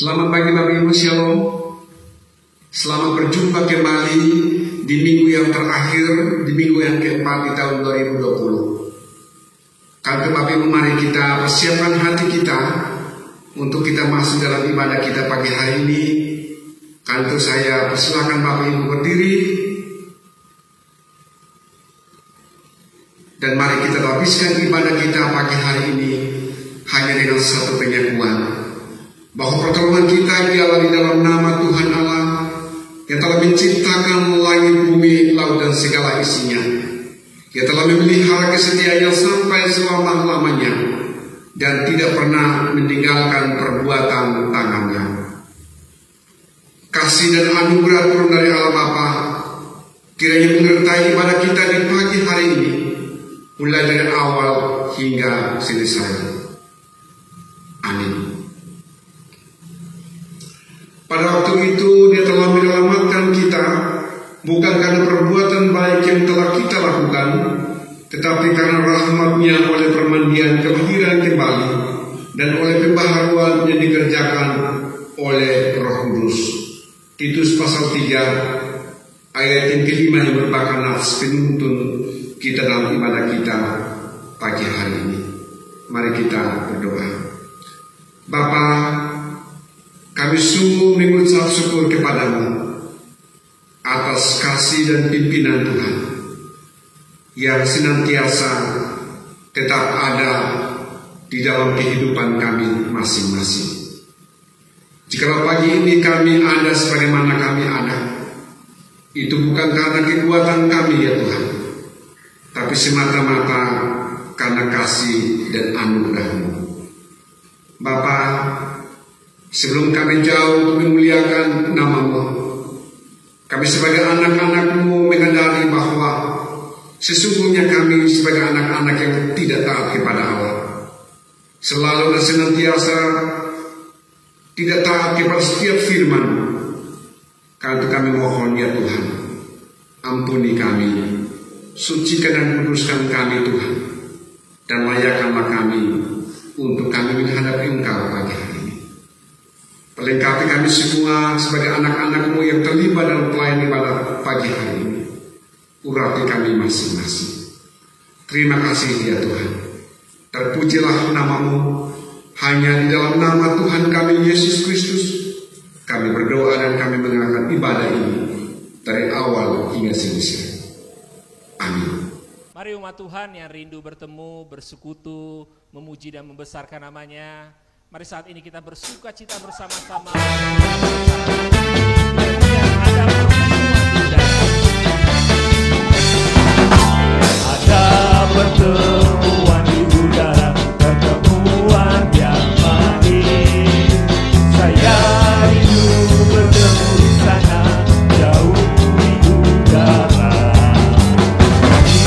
Selamat pagi Bapak Ibu, Shalom. Selamat berjumpa kembali di minggu yang terakhir, di minggu yang keempat di tahun 2020. Kali Bapak Ibu, mari kita persiapkan hati kita untuk kita masuk dalam ibadah kita pagi hari ini. Kali itu saya persilakan Bapak Ibu berdiri. Dan mari kita habiskan ibadah kita pagi hari ini hanya dengan satu pengakuan, bahwa pertolongan kita ialah di dalam nama Tuhan Allah yang telah menciptakan langit, bumi, laut dan segala isinya. Ia telah memelihara kesetiaannya sampai selama-lamanya dan tidak pernah meninggalkan perbuatan tangannya. Kasih dan anugerah turun dari Allah Bapa kiranya menyertai ibadah kita di pagi hari ini, mulai dari awal hingga selesai. Amin. Pada waktu itu Dia telah menyelamatkan kita, bukan karena perbuatan baik yang telah kita lakukan, tetapi karena rahmat-Nya oleh permandian kelahiran kembali dan oleh pembaharuan yang dikerjakan oleh Roh Kudus. Titus pasal 3 ayat yang kelima yang merupakan nafas penuntun kita dalam ibadah kita pagi hari ini. Mari kita berdoa. Bapa, kami sungguh mengucap syukur kepadamu atas kasih dan pimpinan Tuhan yang senantiasa tetap ada di dalam kehidupan kami masing-masing. Jikalau pagi ini kami ada sebagaimana kami ada, itu bukan karena kekuatan kami ya Tuhan, tapi semata-mata karena kasih dan anugerah-Mu. Bapa, sebelum kami jauh untuk memuliakan nama-Mu, kami sebagai anak-anak-Mu menyadari bahwa sesungguhnya kami sebagai anak-anak yang tidak taat kepada Allah, selalu dan senantiasa tidak taat kepada setiap firman. Karena itu kami mohon ya Tuhan, ampuni kami, sucikan dan kuduskan kami Tuhan, dan layakkanlah kami untuk kami menghadapi Engkau pagi hari ini. Pelengkapi kami semua sebagai anak-anak-Mu yang terlibat dalam pelayanan ibadah pagi hari ini. Urati kami masing-masing. Terima kasih ya Tuhan. Terpujilah nama-Mu. Hanya di dalam nama Tuhan kami Yesus Kristus kami berdoa dan kami mengerjakan ibadah ini dari awal hingga selesai. Amin. Mari umat Tuhan yang rindu bertemu, bersekutu, memuji dan membesarkan nama-Nya. Mari saat ini kita bersuka cita bersama-sama. Ada pertemuan di udara, pertemuan yang manis. Saya rindu bertemu di sana, jauh di udara.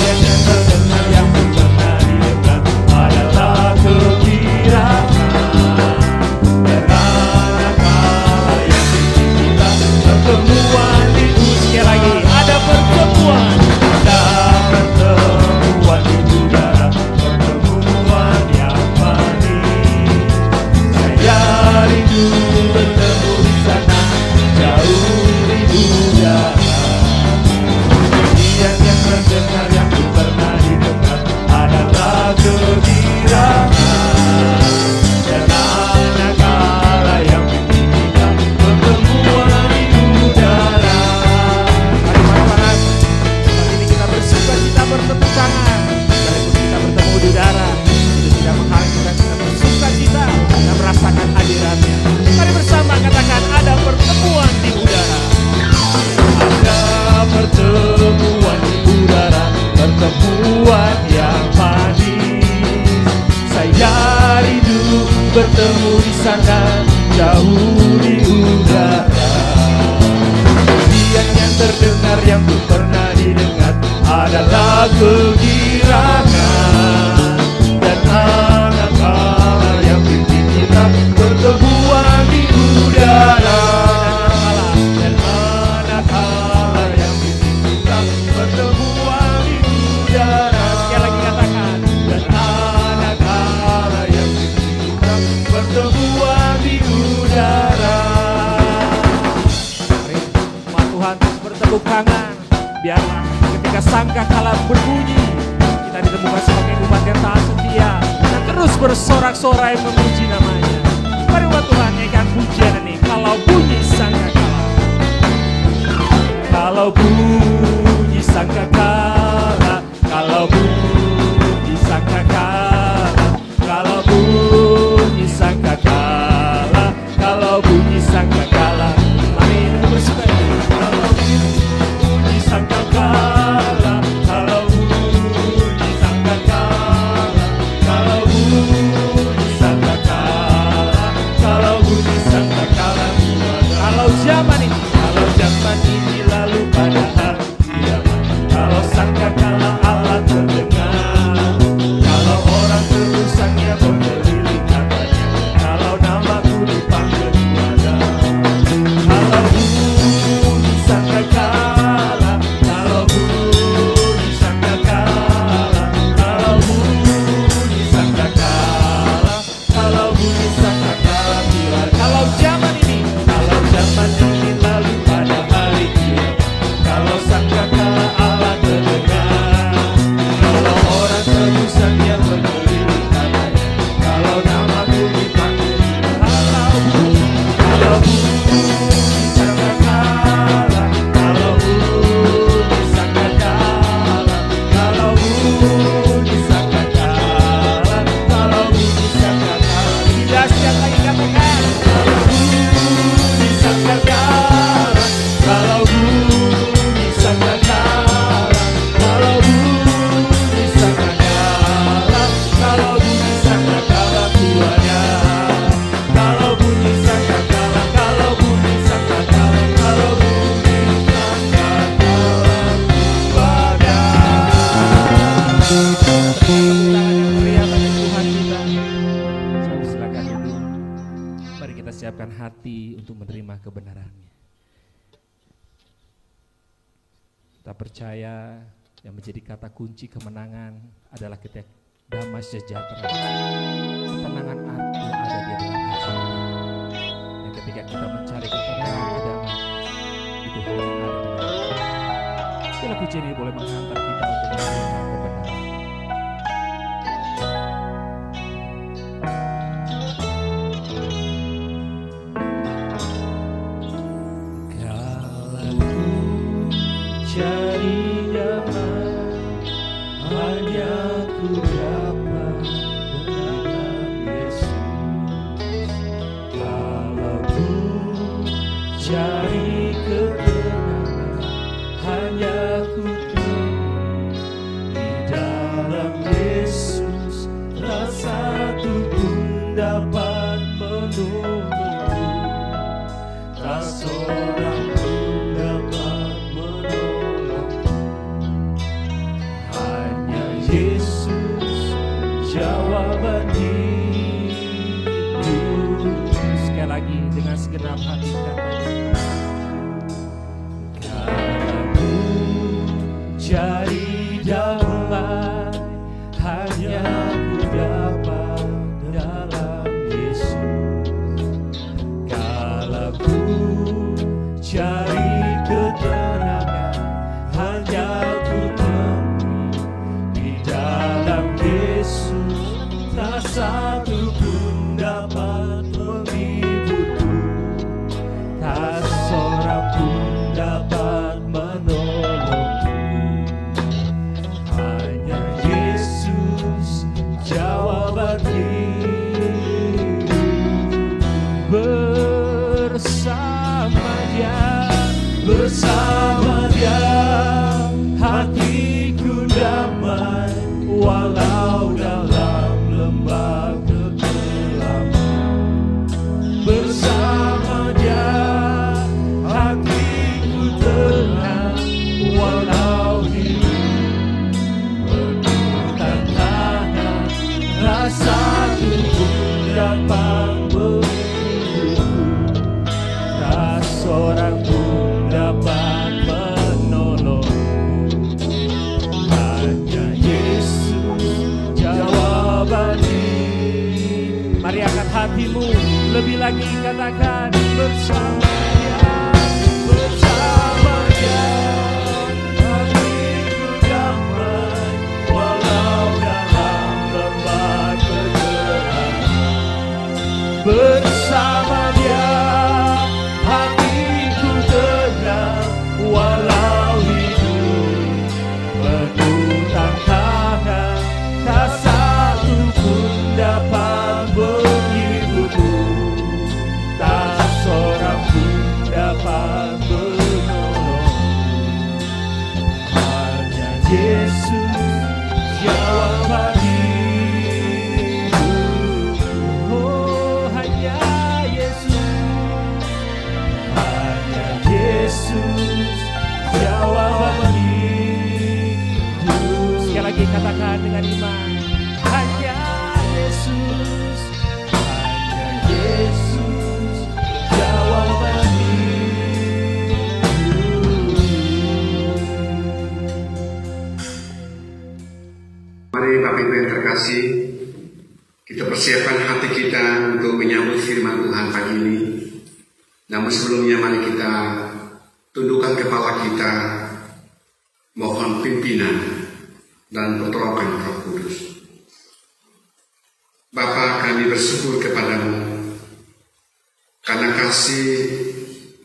Yang terdengar yang pernah didengar adalah kegembiraan. Pertemuan itu sekali lagi, ada pertemuan di udara, pertemuan yang manis. Saya rindu bertemu di sana, jauh di udara. Yang terdengar yang pernah didengar adalah kegembiraan. Dan anak-anak yang kita pertemuan di udara. Mari ini kita bersuka cita bertepuk tangan. Sekalipun kita bertemu di udara, itu tidak menghalangi kita bersuka cita dan merasakan hadiratnya. Mari bersama katakan ada pertemuan di udara. Ada pertemuan di udara, pertemuan yang manis. Saya rindu bertemu di sana, jauh di udara. Yang terdengar yang belum pernah didengar adalah kegirangan. Dan anak-anak yang pimpin kita pertemuan di udara. Dan anak-anak yang pimpin kita pertemuan di udara. Sekali lagi katakan, dan anak-anak yang pimpin kita pertemuan di udara. sangkakala berbunyi, kita ditemukan sebagai umat yang taat setia dan terus bersorak-sorai memuji namanya. Mari buat Tuhan nyanyikan pujian ini. Kalau bunyi sangkakala, kalau bunyi sangkakala, kalau bunyi sangkakala, kalau bunyi sangkakala, kalau bunyi sangkakala. Mari kita bersuka. Kalau bunyi sangkakala, kalau bunyi sangkakala, kalau bunyi sangkakala, kalau bunyi sangkakala. Kalau zaman ini lalu pada hari kiamat, kalau sangkakala Allah terdengar, kalau orang terusangnya berkeliling katanya, kalau namaku dipanggil ada. Kalau bunyi sangkakala, kalau bunyi sangkakala, kalau bunyi sangkakala, kalau bunyi sangkakala bila kalau zaman ini lalu pada hari kiamat, kalau sangkakala Allah terdengar, kalau orang terusangnya berkeliling katanya, kalau namaku dipanggil, kalau bunyi sangkakala, kalau bunyi sangkakala, kalau bunyi sangkakala, kalau bunyi sangkakala. Tidak siap lagi katakan, kalau bunyi sangkakala, kalau bunyi sangkakala, kalau bunyi sangkakala, kalau bunyi sangkakala tuanya, kalau bunyi sangkakala, kalau bunyi sangkakala, kalau bunyi sangkakala tuanya. Teriak bagi Tuhan kita. Selalu silakan duduk. Mari kita siapkan hati untuk menerima kebenarannya. Kita percaya yang menjadi kata kunci kemenangan adalah ketika damai sejahtera. Ketenangan itu ada di dalam hati. Dan ketika kita mencari ketenangan ke damai, itu hal yang ada di dalam hati. Bila pujian ini boleh menghantar kita untuk menerima kebenaran. Cari damai, hanya ku dapat dalam Yesus. Kalau ku cari ketenangan, hanya ku temui di dalam Yesus. Tak satu pun dapat menolongku, tak seorang pun dapat Yesus jawaban hidup. Sekali lagi dengan segenap hati katakan, kalau ku cari damai, hanya ku dapat dalam Yesus. Kalau ku cari ketenangan, hanya ku tak satu pun dapat menghiburku, tak seorang pun dapat menolongku, hanya Yesus jawaban hidup. Bersama Dia hatiku damai, walau dalam lembah kegelapan. Bersama Dia hatiku tenang, walau hidup penuh tantangan. Tak satu pun dapat menghiburku, tak seorang pun dapat menolongku, hanya Yesus jawaban hidup. Mari angkat hatimu, lebih lagi katakan, bersama Dia, bersama Dia hatiku persiapkan hati kita untuk menyambut firman Tuhan pagi ini. Namun sebelumnya mari kita tundukkan kepala kita, mohon pimpinan dan pertolongan Roh Kudus. Bapa, kami bersyukur kepadamu karena kasih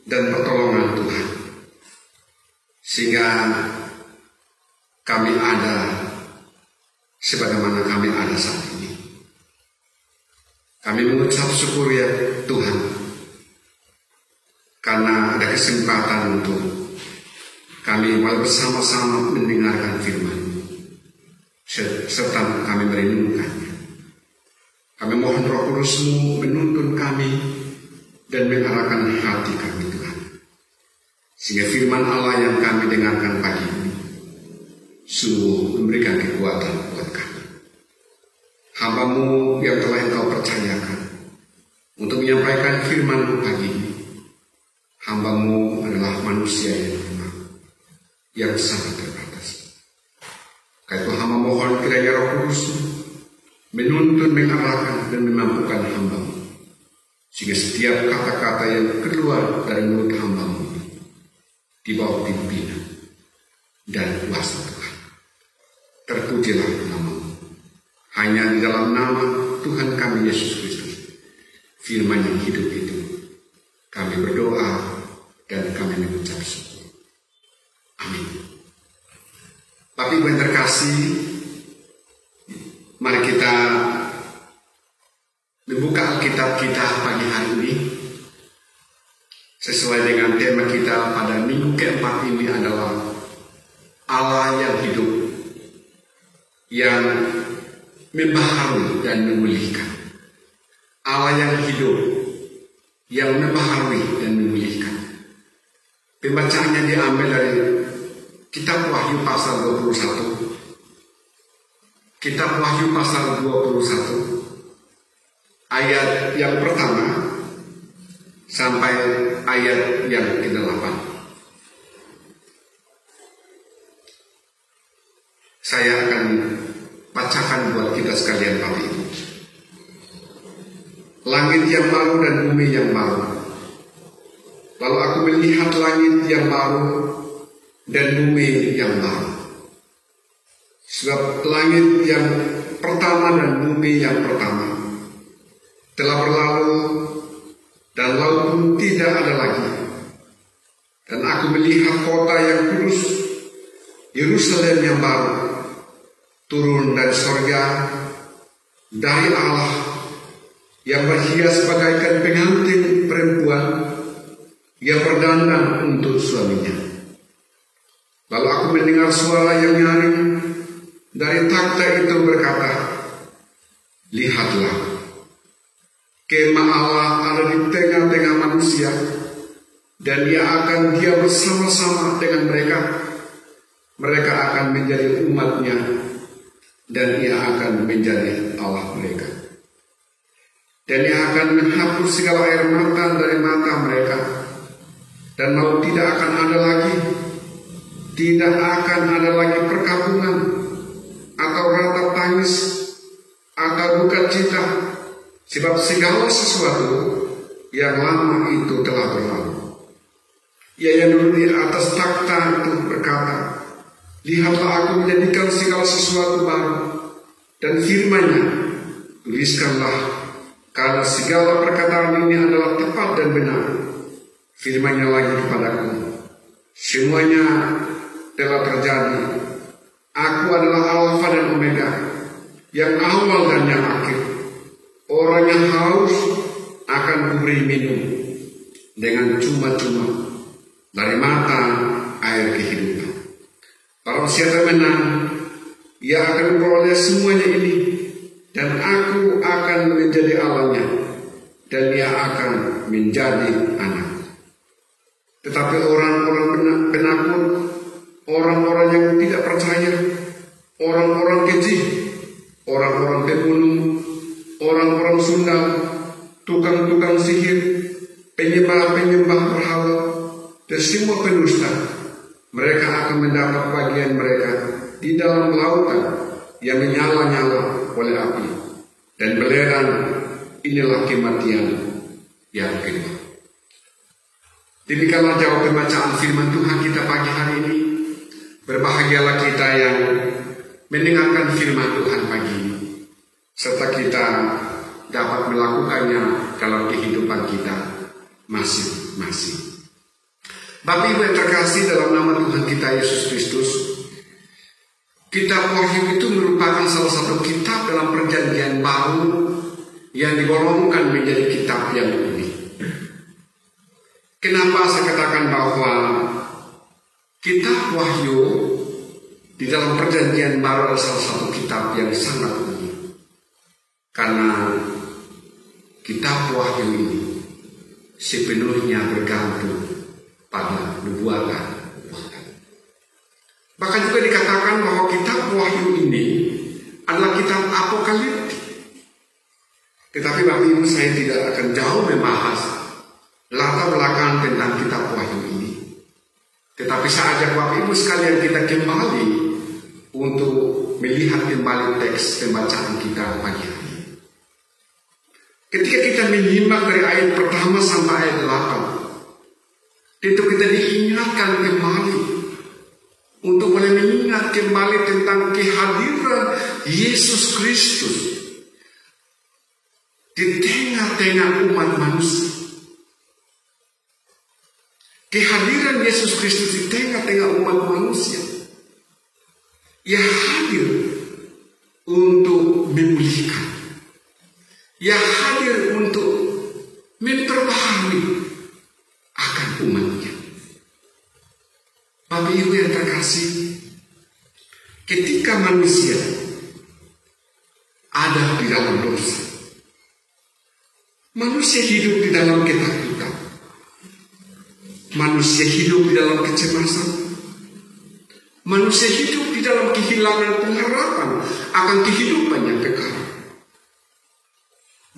dan pertolongan Tuhan, sehingga kami ada sebagaimana kami ada saat ini. Kami mengucap syukur ya Tuhan, karena ada kesempatan untuk kami bersama-sama mendengarkan firman-Mu, serta kami merenungkannya. Kami mohon Roh Kudus-Mu menuntun kami dan mengarahkan hati kami Tuhan, sehingga firman Allah yang kami dengarkan pagi ini sungguh memberikan kekuatan buat kami. Hamba-Mu yang telah Engkau percayakan untuk menyampaikan firman-Mu pagi ini, hamba-Mu adalah manusia yang lemah, yang sangat terbatas. Karena itu hamba mohon kiranya Roh Kudus menuntun, mengarahkan dan memampukan hamba-Mu, sehingga setiap kata-kata yang keluar dari mulut hamba-Mu di bawah pimpinan dan kuasa Tuhan. Terpujilah nama-Mu. Hanya di dalam nama Tuhan kami Yesus Kristus, firman yang hidup itu, kami berdoa dan kami mengucap syukur. Amin. Bapak Ibu yang terkasih, mari kita membuka Alkitab kita pagi hari ini sesuai dengan tema kita pada minggu keempat ini adalah Allah yang hidup, yang membaharui dan memulihkan. Allah yang hidup, yang membaharui dan memulihkan. Pembacaannya diambil dari Kitab Wahyu pasal 21. Kitab Wahyu pasal 21 ayat yang pertama sampai ayat yang ke-8. Saya akan bacakan buat kita sekalian pagi ini. Langit yang baru dan bumi yang baru. Lalu aku melihat langit yang baru dan bumi yang baru. Sebab langit yang pertama dan bumi yang pertama telah berlalu, dan laut pun tidak ada lagi. Dan aku melihat kota yang kudus, Yerusalem yang baru, turun dari surga dari Allah, yang berhias bagaikan pengantin perempuan yang berdandan untuk suaminya. Lalu aku mendengar suara yang nyaring dari takhta itu berkata, lihatlah, kemah Allah ada di tengah-tengah manusia, dan dia bersama-sama dengan mereka. Mereka akan menjadi umatnya, dan ia akan menjadi Allah mereka. Dan ia akan menghapus segala air mata dari mata mereka, dan maut tidak akan ada lagi. Tidak akan ada lagi perkabungan, atau ratap tangis, atau duka cita, sebab segala sesuatu yang lama itu telah berlalu. Ia yang dulu di atas takhta itu berkata, lihatlah aku menjadikan segala sesuatu baru, dan firman-Nya, tuliskanlah, karena segala perkataan ini adalah tepat dan benar. Firman-Nya lagi kepadaku, semuanya telah terjadi. Aku adalah Alfa dan Omega, yang awal dan yang akhir. Orang yang haus akan kuberi minum dengan cuma-cuma dari mata air kehidupan. Kalau siapa menang, ia akan memperoleh semuanya ini, dan aku akan menjadi Allahnya, dan ia akan menjadi anak. Tetapi orang-orang penakut, orang-orang yang tidak percaya, orang-orang keji, orang-orang pembunuh, orang-orang sundal, tukang-tukang sihir, penyembah-penyembah berhala, dan semua pendusta, mereka akan mendapat bagian mereka di dalam lautan yang menyala-nyala oleh api, Dan belerang, inilah kematian yang kedua. Demikianlah jawab pembacaan firman Tuhan kita pagi hari ini. Berbahagialah kita yang mendengarkan firman Tuhan pagi ini, serta kita dapat melakukannya dalam kehidupan kita masing-masing. Bapak Ibu yang terkasih, dalam nama Tuhan kita Yesus Kristus, kitab Wahyu itu merupakan salah satu kitab dalam perjanjian baru yang digolongkan menjadi kitab yang unik. Kenapa saya katakan bahwa kitab Wahyu di dalam perjanjian baru adalah salah satu kitab yang sangat unik? Karena kitab Wahyu ini sepenuhnya bergantung pada nubuatan. Bahkan juga dikatakan bahwa kitab Wahyu ini adalah kitab apokaliptik. Tetapi Bapak Ibu, saya tidak akan jauh membahas latar belakang tentang kitab Wahyu ini. Tetapi saya ajak Bapak Ibu sekalian kita kembali untuk melihat kembali teks pembacaan kita pagi hari. Ketika kita menyimak dari ayat pertama sampai ayat 8, itu kita diingatkan kembali untuk boleh mengingat kembali tentang kehadiran Yesus Kristus di tengah-tengah umat manusia. Kehadiran Yesus Kristus di tengah-tengah umat manusia. Ia hadir untuk memulihkan. Ia hadir untuk memperbaharui akan umatnya. Bapak Ibu yang terkasih, ketika manusia ada di dalam dosa, manusia hidup di dalam ketakutan, manusia hidup di dalam kecemasan, manusia hidup di dalam kehilangan pengharapan akan kehidupan yang kekal.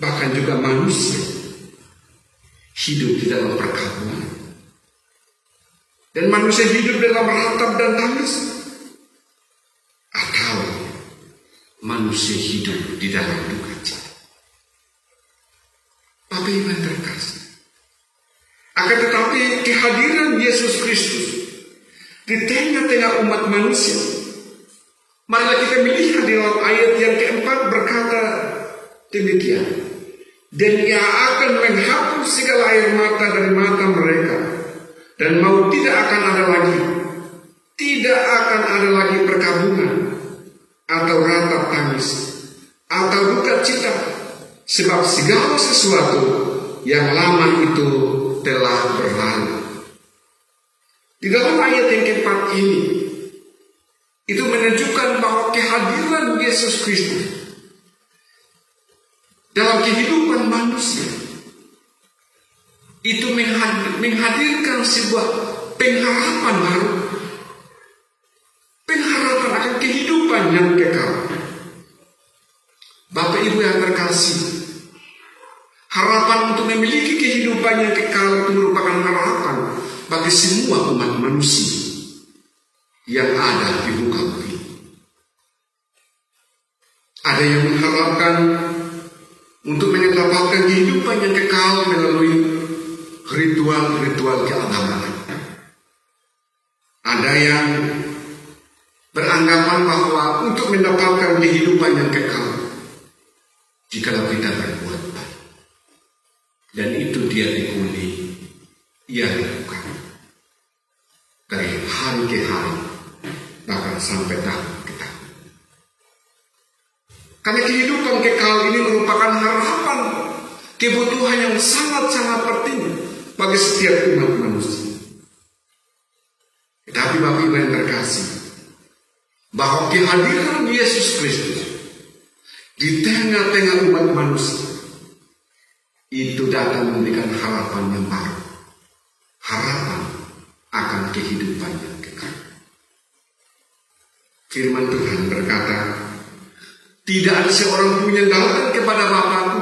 Bahkan juga manusia hidup di dalam perkabungan, dan manusia hidup dalam ratap dan tangis, atau manusia hidup di dalam duka cita. Bapak Ibu yang terkasih, akan tetapi kehadiran Yesus Kristus di tengah-tengah umat manusia, marilah kita melihat di dalam ayat yang keempat berkata demikian, dan Ia akan menghapus segala air mata dari mata mereka, dan maut tidak akan ada lagi, tidak akan ada lagi perkabungan, atau ratap tangis, atau duka cita, sebab segala sesuatu yang lama itu telah berlalu. Di dalam ayat yang keempat ini, itu menunjukkan bahwa kehadiran Yesus Kristus dalam kehidupan manusia itu menghadirkan sebuah pengharapan baru, pengharapan akan kehidupan yang kekal. Bapak Ibu yang terkasih, harapan untuk memiliki kehidupan yang kekal itu merupakan harapan bagi semua umat manusia yang ada di muka bumi. Ada yang mengharapkan untuk mendapatkan kehidupan yang kekal melalui ritual-ritual keagamaan. Ada yang beranggapan bahwa untuk mendapatkan kehidupan yang kekal, jikalau kita berbuat baik, dan itu dia tekuni, ia lakukan dari hari ke hari, bahkan sampai tahun ke tahun. Karena kehidupan kekal ini merupakan harapan, kebutuhan yang sangat-sangat penting bagi setiap umat manusia. Tetapi Bapak Ibu yang terkasih, bahwa kehadiran Yesus Kristus di tengah-tengah umat manusia itu datang memberikan harapan yang baru, harapan akan kehidupan yang kekal. Firman Tuhan berkata, tidak ada seorang pun yang datang kepada Bapa-Ku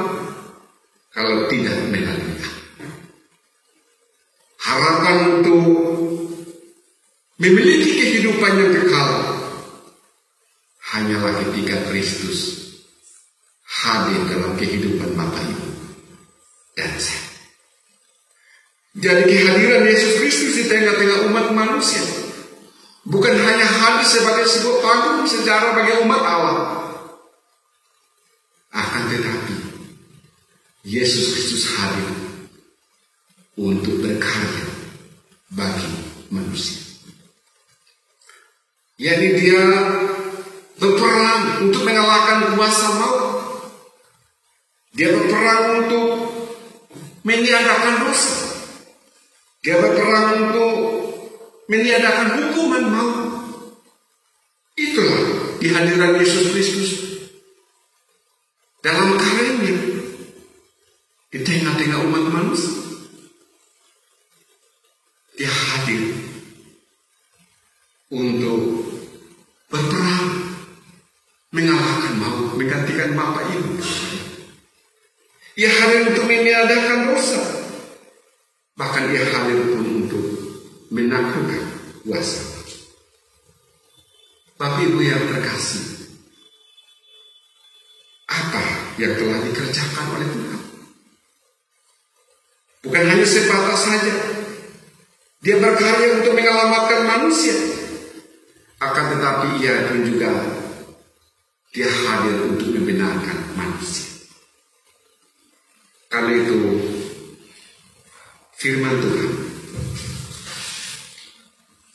kalau tidak melalui Aku. Harapan untuk memiliki kehidupan yang kekal hanyalah ketika Kristus hadir dalam kehidupan Bapak Ibu dan saya. Jadi kehadiran Yesus Kristus di tengah-tengah umat manusia bukan hanya hadir sebagai sebuah panggung sejarah bagi umat Allah, akan tetapi Yesus Kristus hadir untuk berkarya bagi manusia. Yakni dia berperang untuk mengalahkan kuasa maut. Dia berperang untuk meniadakan dosa. Dia berperang untuk meniadakan hukuman maut. Itulah kehadiran Yesus Kristus dalam karyanya di tengah-tengah umat manusia. Dia hadir untuk berperang mengalahkan maut, menggantikan Bapak Ibu. Ia hadir untuk meniadakan dosa. Bahkan ia hadir pun untuk menaklukkan kuasa. Bapak Ibu yang terkasih, apa yang telah dikerjakan oleh Tuhan? Bukan hanya sebatas saja dia berkarya untuk menyelamatkan manusia, akan tetapi ia pun juga dia hadir untuk membenarkan manusia. Karena itu firman Tuhan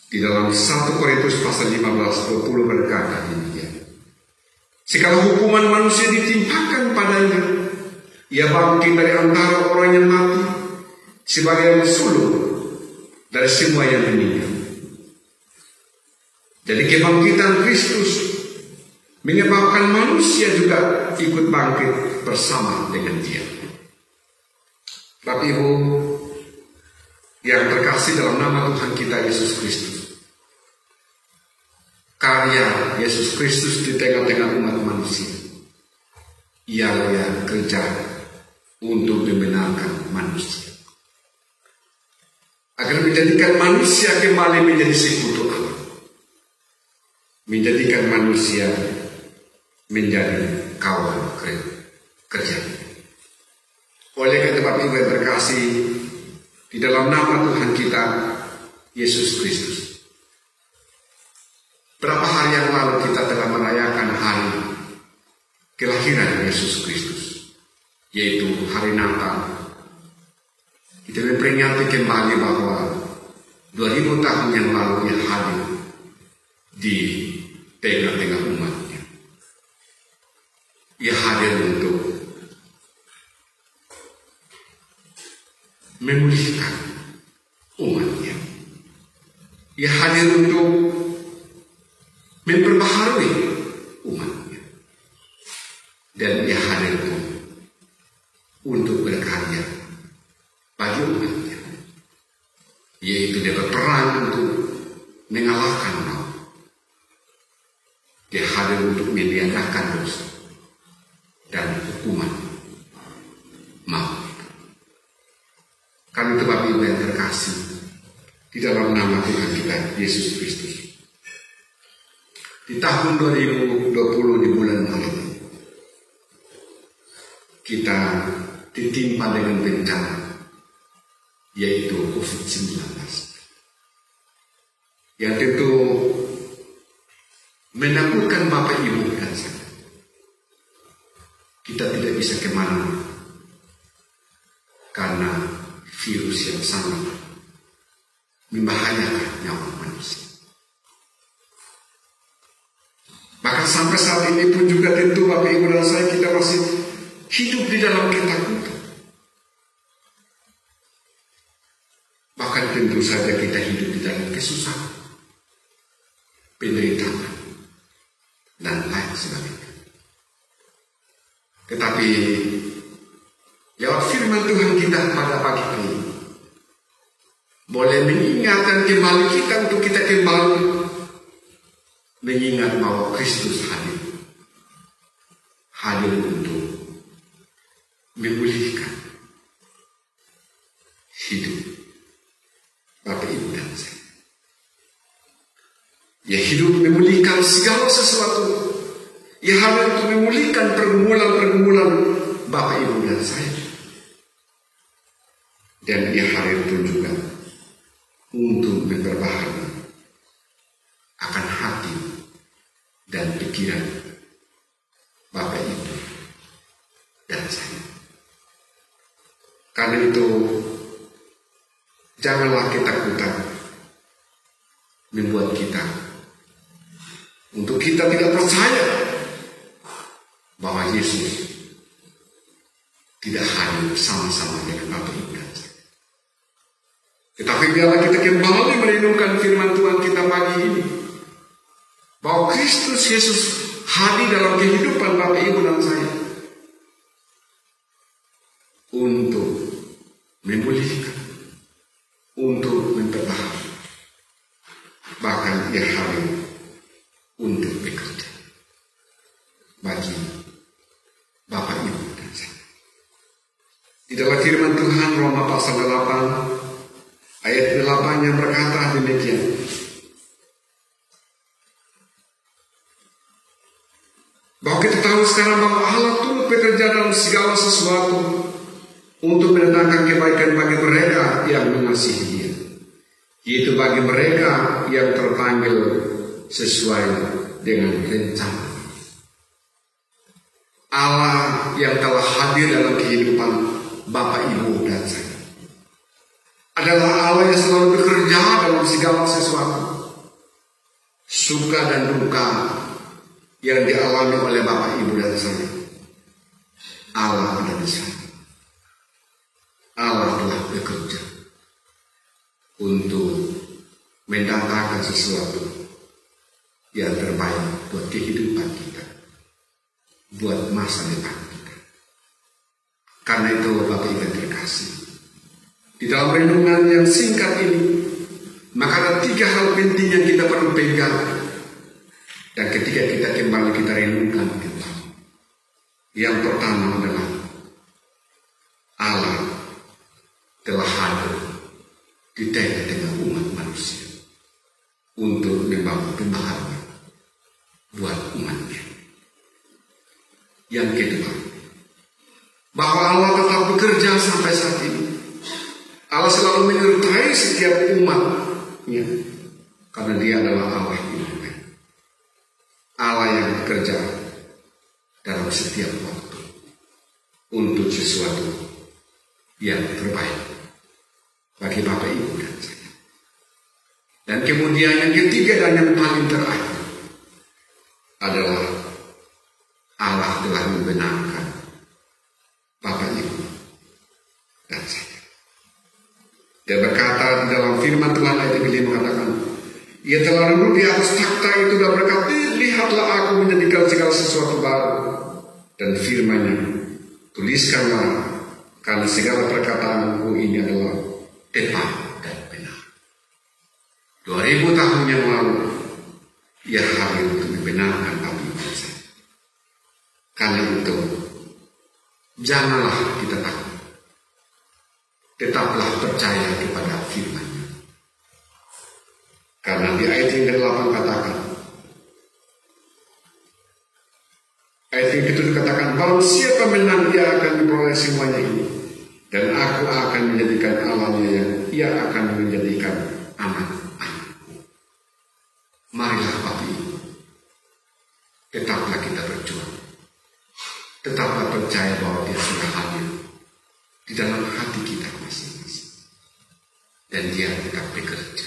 di dalam 1 Korintus pasal 15:20 berkata demikian. Segala hukuman manusia ditimpakan padanya. Ia bangkit dari antara orang yang mati sebagai yang sulung dari semua yang meninggal. Jadi kebangkitan Kristus menyebabkan manusia juga ikut bangkit bersama dengan Dia. Bapak Ibu yang terkasih dalam nama Tuhan kita Yesus Kristus, karya Yesus Kristus di tengah-tengah umat manusia ialah yang kerja untuk membenarkan manusia, agar menjadikan manusia kembali menjadi sekutu Allah, menjadikan manusia menjadi kawan kerja. Oleh karena Bapak Ibu yang terkasih, di dalam nama Tuhan kita Yesus Kristus, berapa hari yang lalu kita telah merayakan hari kelahiran Yesus Kristus, yaitu hari Natal. Kita memperingati kembali bahwa 2000 tahun yang lalu Dia hadir di tengah-tengah umatnya. Ia hadir untuk memulihkan umatnya. Ia hadir untuk memperbaharui umatnya. Dan Ia hadir untuk berkarya bagi umatnya, yaitu Dia berperang untuk mengalahkan maut. Dia hadir untuk meniadakan dosa dan hukuman maut. Kami itu Bapak Ibu yang terkasih, di dalam nama Tuhan kita Yesus Kristus, di tahun 2020 di bulan Maret kita ditimpa dengan bencana, yaitu COVID-19, yang tentu menakutkan Bapak Ibu dan saya. Kita tidak bisa kemana karena virus yang sangat membahayakan nyawa manusia. Bahkan sampai saat ini pun juga tentu Bapak Ibu dan saya, kita masih hidup di dalam ketakutan. Bahkan tentu saja kita hidup di dalam kesusahan, penderitaan, dan lain sebagainya. Tetapi lewat firman Tuhan kita pada pagi ini boleh mengingatkan kembali kita untuk kita kembali mengingat bahwa Kristus hadir untuk memulihkan hidup Bapak Ibu dan saya. Ya, hidup memulihkan segala sesuatu Ia hadir untuk memulihkan pergumulan-pergumulan Bapak Ibu dan saya. Dan ia hadir pun juga untuk memperbaharui akan hati dan pikiran Bapak Ibu dan saya. Karena itu, janganlah ketakutan membuat kita untuk kita tidak percaya bahwa Yesus tidak hadir bersama-sama dengan Bapak Ibu dan saya. Tetapi biarlah kita kembali merenungkan firman Tuhan kita pagi ini, bahwa Kristus Yesus hadir dalam kehidupan Bapak Ibu dan saya untuk memulihkan, untuk memperbaharui, bahkan ia hadir untuk bekerja bagi Bapak Ibu dan saya. Di dalam firman Tuhan Roma pasal 8 ayat 8 yang berkata demikian. Bahwa kita tahu sekarang bahwa Allah turut bekerja dalam segala sesuatu untuk mendatangkan kebaikan bagi mereka yang mengasihi Dia, yaitu bagi mereka yang terpanggil sesuai dengan rencana. Allah yang telah hadir dalam kehidupan Bapak Ibu dan saya adalah Allah yang selalu bekerja dalam segala sesuatu, suka dan duka yang dialami oleh Bapak Ibu dan saya. Allah ada di sana. Allah telah bekerja untuk mendatangkan sesuatu yang terbaik buat kehidupan kita, buat masa depan kita. Karena itu Bapak Ibu terkasih, di dalam renungan yang singkat ini, maka ada 3 hal penting yang kita perlu pegang. Dan ketika kita kembali kita renungkan kembali, yang pertama adalah Allah telah hadir di tengah-tengah umat manusia untuk membawa pembaharuan buat umatnya. Yang kedua, bahwa Allah tetap bekerja sampai saat ini. Allah selalu menyertai setiap umatnya, karena Dia adalah Allah yang baik. Allah yang bekerja dalam setiap waktu untuk sesuatu yang terbaik bagi Bapak Ibu dan saya. Dan kemudian yang ketiga dan yang paling terakhir adalah Allah telah membenarkan Bapak Ibu dan saya. Dia berkata di dalam firman Tuhan ayat 5 mengatakan, Ia telah duduk di atas takhta itu dan berkata, lihatlah aku menjadikan segala sesuatu baru. Dan firman-Nya, tuliskanlah, karena segala perkataanku ini adalah tepat dan benar. 2000 tahun yang lalu, Ia hadir untuk membenarkan Bapak Ibu saya. Karena itu, janganlah kita takut. Tetaplah percaya kepada firman-Nya. Karena di ayat yang ke-8 katakan, ayat yang ke-7 katakan, barang siapa menang, ia akan memperoleh semuanya ini, dan aku akan menjadikan Allahnya yang ia akan menjadikan anak-anakku. Marilah Bapak Ibu, tetaplah kita berjuang, tetaplah percaya bahwa Dia sudah hadir di dalam hati kita masing-masing, dan Dia tetap bekerja.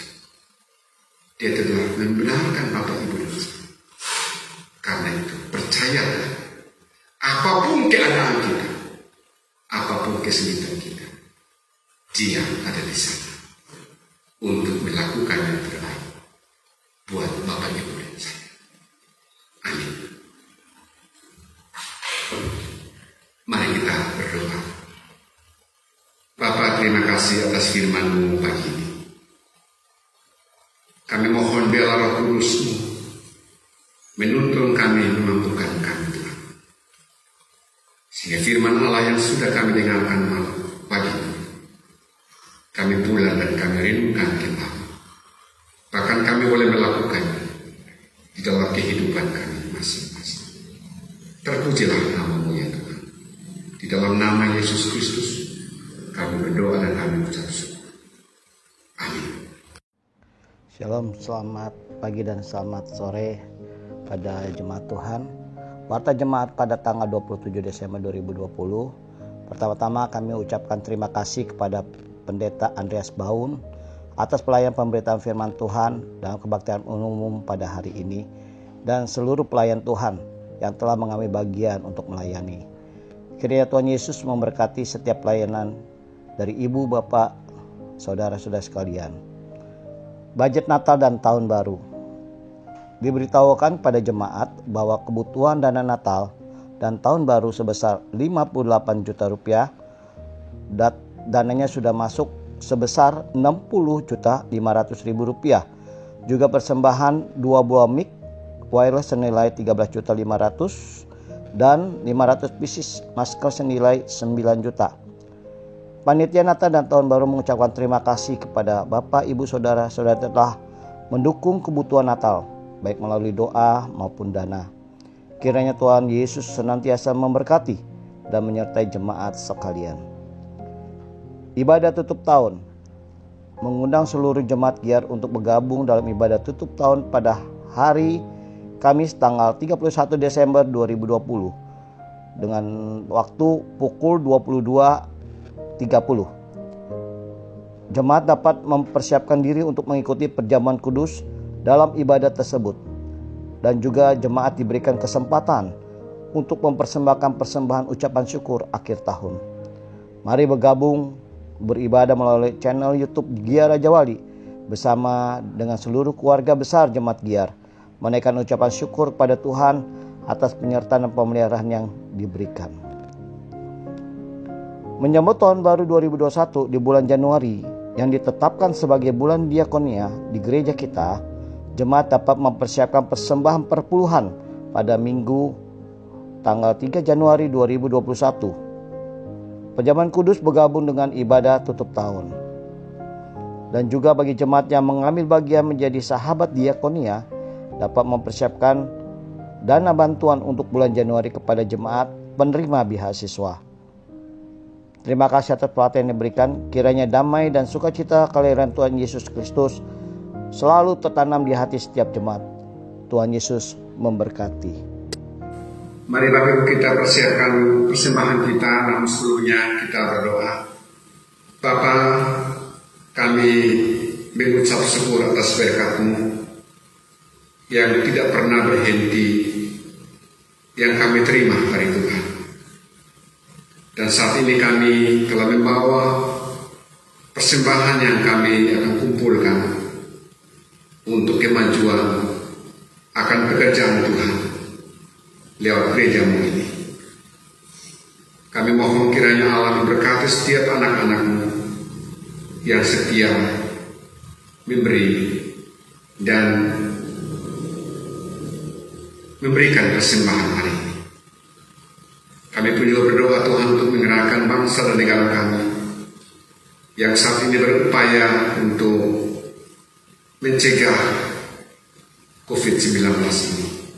Dia telah membenarkan Bapak Ibu dan saya. Karena itu percayalah, apapun keadaan kita, apapun kesulitan kita, Dia ada di sana untuk melakukan yang terbaik buat Bapak Ibu dan saya. Amin. Mari kita berdoa. Bapa, terima kasih atas firman-Mu pagi ini. Kami mohon biarlah Roh Kudus-Mu menuntun kami, memampukan kami Tuhan. Sehingga firman Allah yang sudah kami dengarkan malam pagi ini, kami pulang dan kami renungkan kembali. Bahkan kami boleh melakukannya di dalam kehidupan kami masing-masing. Terpujilah nama-Mu ya Tuhan. Di dalam nama Yesus Kristus kami berdoa dan kami ucap syukur. Amin. Shalom, selamat pagi dan selamat sore pada jemaat Tuhan. Warta jemaat pada tanggal 27 Desember 2020. Pertama-tama kami ucapkan terima kasih kepada Pendeta Andreas Baun atas pelayanan pemberitaan firman Tuhan dalam kebaktian umum pada hari ini, dan seluruh pelayan Tuhan yang telah mengambil bagian untuk melayani. Kiranya Tuhan Yesus memberkati setiap pelayanan dari ibu, bapak, saudara-saudara sekalian. Budget Natal dan Tahun Baru. Diberitahukan pada jemaat bahwa kebutuhan dana Natal dan Tahun Baru sebesar 58 juta rupiah. Dananya sudah masuk sebesar 60.500.000 rupiah. Juga persembahan 2 buah mic wireless senilai 13.500.000 dan 500 pieces masker senilai 9 juta. Panitia Natal dan Tahun Baru mengucapkan terima kasih kepada Bapak, Ibu, Saudara-saudara telah mendukung kebutuhan Natal, baik melalui doa maupun dana. Kiranya Tuhan Yesus senantiasa memberkati dan menyertai jemaat sekalian. Ibadah tutup tahun. Mengundang seluruh jemaat GIAR untuk bergabung dalam ibadah tutup tahun pada hari Kamis tanggal 31 Desember 2020 dengan waktu pukul 22.30. Jemaat dapat mempersiapkan diri untuk mengikuti perjamuan kudus dalam ibadah tersebut, dan juga jemaat diberikan kesempatan untuk mempersembahkan persembahan ucapan syukur akhir tahun. Mari bergabung beribadah melalui channel YouTube GIAR Raja Wali bersama dengan seluruh keluarga besar jemaat GIAR, menaikkan ucapan syukur pada Tuhan atas penyertaan dan pemeliharaan yang diberikan. Menyambut tahun baru 2021 di bulan Januari yang ditetapkan sebagai bulan diakonia di gereja kita, jemaat dapat mempersiapkan persembahan perpuluhan pada Minggu tanggal 3 Januari 2021. Perjamuan kudus bergabung dengan ibadah tutup tahun. Dan juga bagi jemaat yang mengambil bagian menjadi sahabat diakonia dapat mempersiapkan dana bantuan untuk bulan Januari kepada jemaat penerima beasiswa. Terima kasih atas pelatihan yang diberikan. Kiranya damai dan sukacita kelahiran Tuhan Yesus Kristus selalu tertanam di hati setiap jemaat. Tuhan Yesus memberkati. Mari Bapak Ibu kita persiapkan persembahan kita, namun seluruhnya kita berdoa. Bapa, kami mengucap syukur atas berkat-Mu yang tidak pernah berhenti, yang kami terima hari Tuhan. Dan saat ini kami telah membawa persembahan yang kami akan kumpulkan untuk kemajuan akan pekerjaan Tuhan lewat gereja-Mu ini. Kami mohon kiranya Allah memberkati setiap anak-anak-Mu yang setia memberi dan memberikan persembahan hari ini. Kami pun juga berdoa Tuhan untuk menggerakkan bangsa dan negara kami yang saat ini berupaya untuk mencegah COVID-19 ini.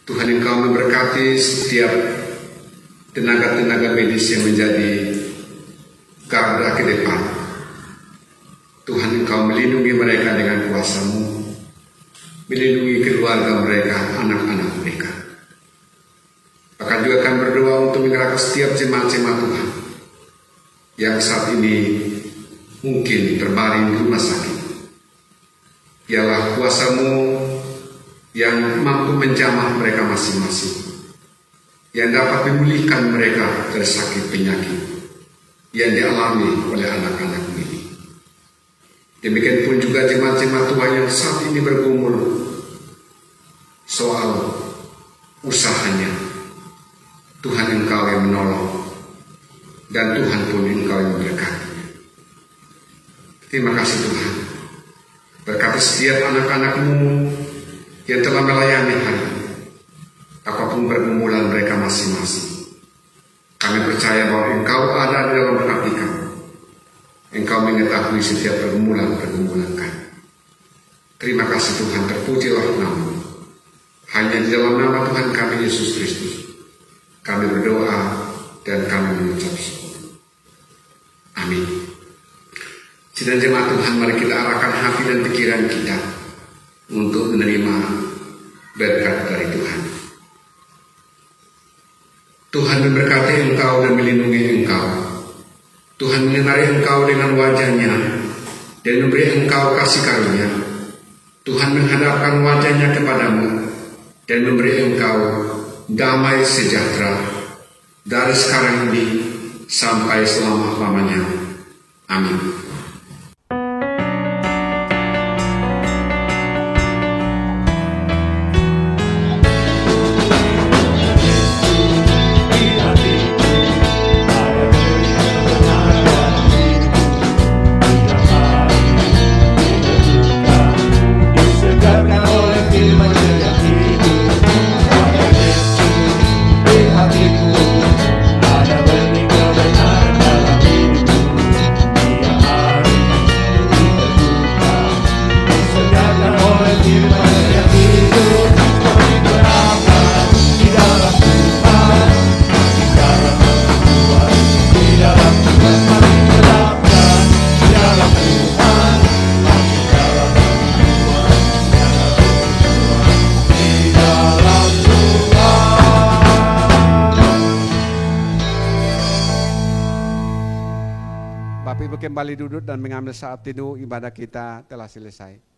Tuhan Engkau memberkati setiap tenaga-tenaga medis yang menjadi garda ke depan. Tuhan Engkau melindungi mereka dengan kuasa-Mu, melindungi keluarga mereka, anak-anak mereka. Bahkan juga kami berdoa untuk menggerakkan setiap jemaat-jemaat Tuhan yang saat ini mungkin terbaring di rumah sakit. Biarlah kuasa-Mu yang mampu menjamah mereka masing-masing, yang dapat memulihkan mereka dari sakit penyakit yang dialami oleh anak-anak ini. Demikian pun juga jemaat-jemaat Tuhan yang saat ini bergumul soal usahanya. Tuhan Engkau yang menolong, dan Tuhan pun Engkau yang memberkati. Terima kasih Tuhan. Berkati setiap anak-anak-Mu yang telah melayani hari ini, apapun pergumulan mereka masing-masing. Kami percaya bahwa Engkau ada di dalam hati kami. Engkau mengetahui setiap pergumulan kami. Terima kasih Tuhan, terpujilah nama-Mu. Hanya di dalam nama Tuhan kami Yesus Kristus Kami berdoa dan kami mengucap syukur. Amin. Sidang jemaat Tuhan, mari kita arahkan hati dan pikiran kita untuk menerima berkat dari Tuhan. Tuhan memberkati engkau dan melindungi engkau. Tuhan menyinari engkau dengan wajah-Nya dan memberi engkau kasih karunia. Tuhan menghadapkan wajah-Nya kepadamu dan memberi engkau damai sejahtera dari sekarang ini sampai selama-lamanya. Amin. Kembali duduk dan mengambil saat teduh, ibadah kita telah selesai.